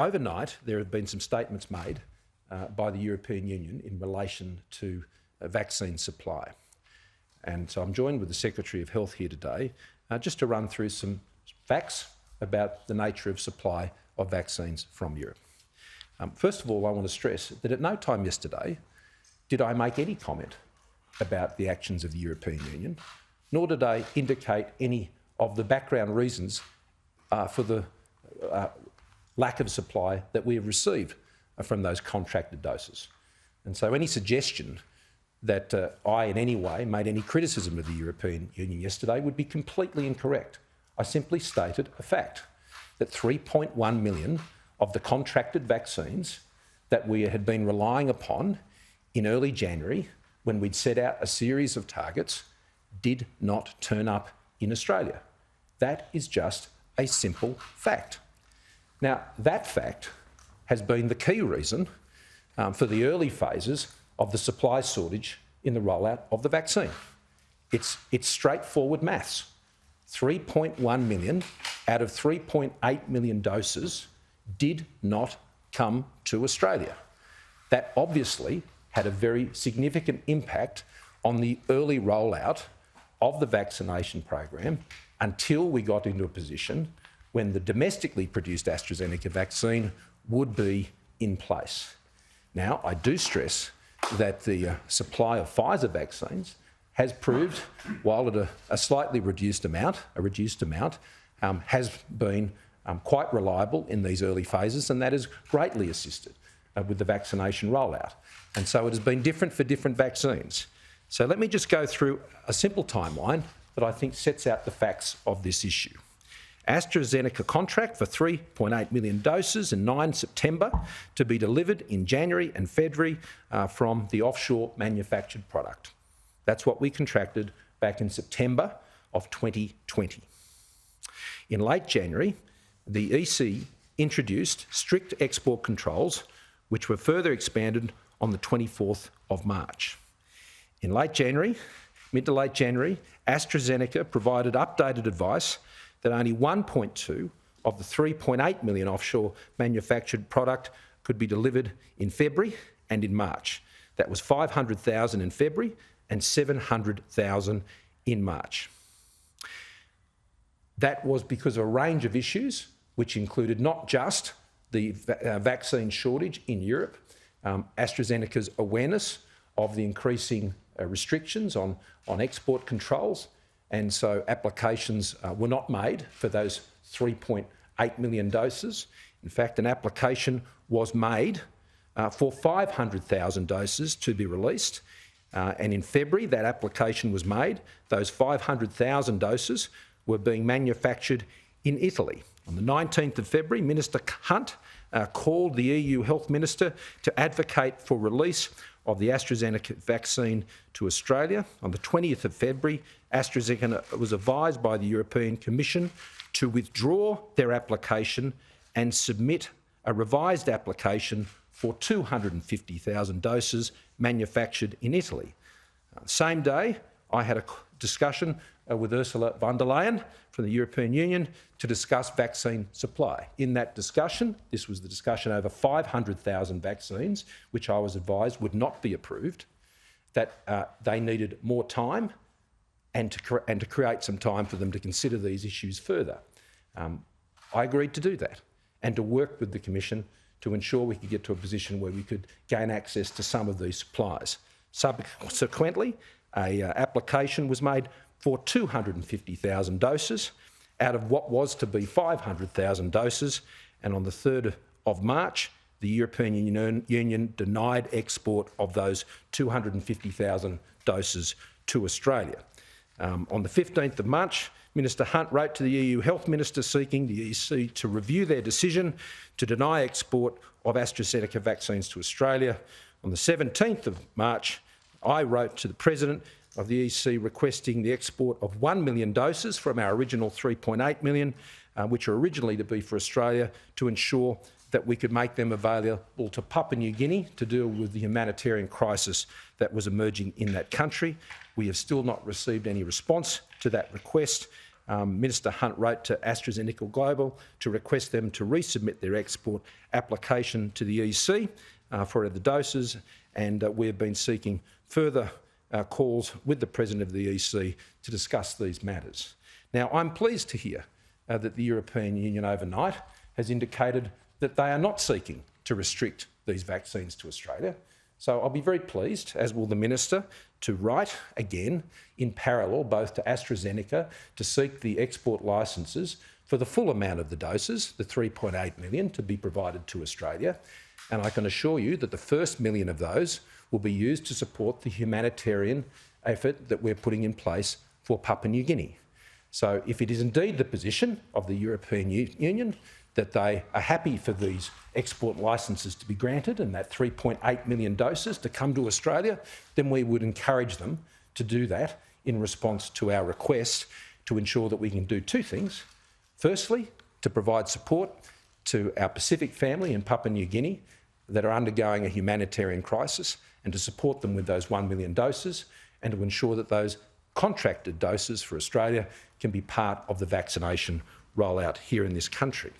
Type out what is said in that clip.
overnight, there have been some statements made by the European Union in relation to vaccine supply. And so I'm joined with the Secretary of Health here today just to run through some facts about the nature of supply of vaccines from Europe. First of all, I want to stress that at no time yesterday did I make any comment about the actions of the European Union, nor did I indicate any of the background reasons for the lack of supply that we have received from those contracted doses. And so any suggestion that I in any way made any criticism of the European Union yesterday would be completely incorrect. I simply stated a fact, that 3.1 million of the contracted vaccines that we had been relying upon in early January, when we'd set out a series of targets, did not turn up in Australia. That is just a simple fact. Now, that fact has been the key reason for the early phases of the supply shortage in the rollout of the vaccine. It's straightforward maths. 3.1 million out of 3.8 million doses did not come to Australia. That obviously had a very significant impact on the early rollout of the vaccination program until we got into a position when the domestically produced AstraZeneca vaccine would be in place. Now, I do stress that the supply of Pfizer vaccines has proved, while at a slightly reduced amount, has been quite reliable in these early phases, and that has greatly assisted with the vaccination rollout. And so it has been different for different vaccines. So let me just go through a simple timeline that I think sets out the facts of this issue. AstraZeneca contract for 3.8 million doses in 9 September to be delivered in January and February from the offshore manufactured product. That's what we contracted back in September of 2020. In late January, the EC introduced strict export controls, which were further expanded on the 24th of March. In late January, mid to late January, AstraZeneca provided updated advice that only 1.2 of the 3.8 million offshore manufactured product could be delivered in February and in March. That was 500,000 in February and 700,000 in March. That was because of a range of issues, which included not just the vaccine shortage in Europe, AstraZeneca's awareness of the increasing restrictions on export controls, and so applications were not made for those 3.8 million doses. In fact, an application was made for 500,000 doses to be released, and in February that application was made. Those 500,000 doses were being manufactured in Italy. On the 19th of February, Minister Hunt called the EU Health Minister to advocate for release of the AstraZeneca vaccine to Australia. On the 20th of February, AstraZeneca was advised by the European Commission to withdraw their application and submit a revised application for 250,000 doses manufactured in Italy. Same day, I had a discussion with Ursula von der Leyen from the European Union to discuss vaccine supply. In that discussion, this was the discussion over 500,000 vaccines, which I was advised would not be approved, that they needed more time and to create some time for them to consider these issues further. I agreed to do that and to work with the Commission to ensure we could get to a position where we could gain access to some of these supplies. Subsequently, an application was made for 250,000 doses out of what was to be 500,000 doses, and on the 3rd of March, the European Union denied export of those 250,000 doses to Australia. On the 15th of March, Minister Hunt wrote to the EU Health Minister seeking the EC to review their decision to deny export of AstraZeneca vaccines to Australia. On the 17th of March, I wrote to the President of the EC requesting the export of 1 million doses from our original 3.8 million, which were originally to be for Australia, to ensure that we could make them available to Papua New Guinea to deal with the humanitarian crisis that was emerging in that country. We have still not received any response to that request, Minister Hunt wrote to AstraZeneca Global to request them to resubmit their export application to the EC for the doses, and we've been seeking further calls with the President of the EC to discuss these matters. Now, I'm pleased to hear that the European Union overnight has indicated that they are not seeking to restrict these vaccines to Australia. So I'll be very pleased, as will the Minister, to write again in parallel both to AstraZeneca to seek the export licences for the full amount of the doses, the 3.8 million, to be provided to Australia. And I can assure you that the first million of those will be used to support the humanitarian effort that we're putting in place for Papua New Guinea. So if it is indeed the position of the European Union that they are happy for these export licences to be granted and that 3.8 million doses to come to Australia, then we would encourage them to do that in response to our request to ensure that we can do two things. Firstly, to provide support to our Pacific family in Papua New Guinea that are undergoing a humanitarian crisis, and to support them with those 1 million doses, and to ensure that those contracted doses for Australia can be part of the vaccination rollout here in this country.